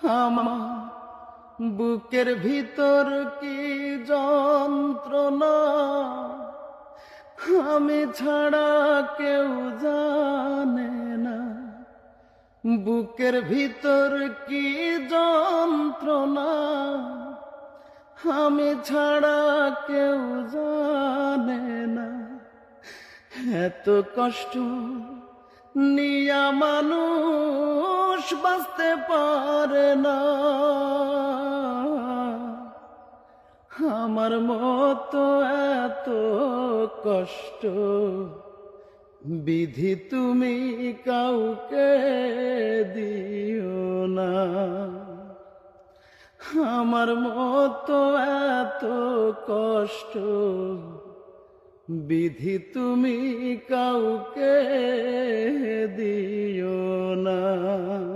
আমার বুকের ভিতর কি যন্ত্রণা, আমি ছাড়া কেউ জানে না। বুকের ভিতর কি যন্ত্রণা, আমি ছাড়া কেউ জানে না। এত কষ্ট নিয়া মানুষ বাঁচতে পারে না। আমার মতো এত কষ্ট বিধি তুমি কাউকে দিও না। আমার মতো এত কষ্ট বিধি তুমি কাউকে দিও না।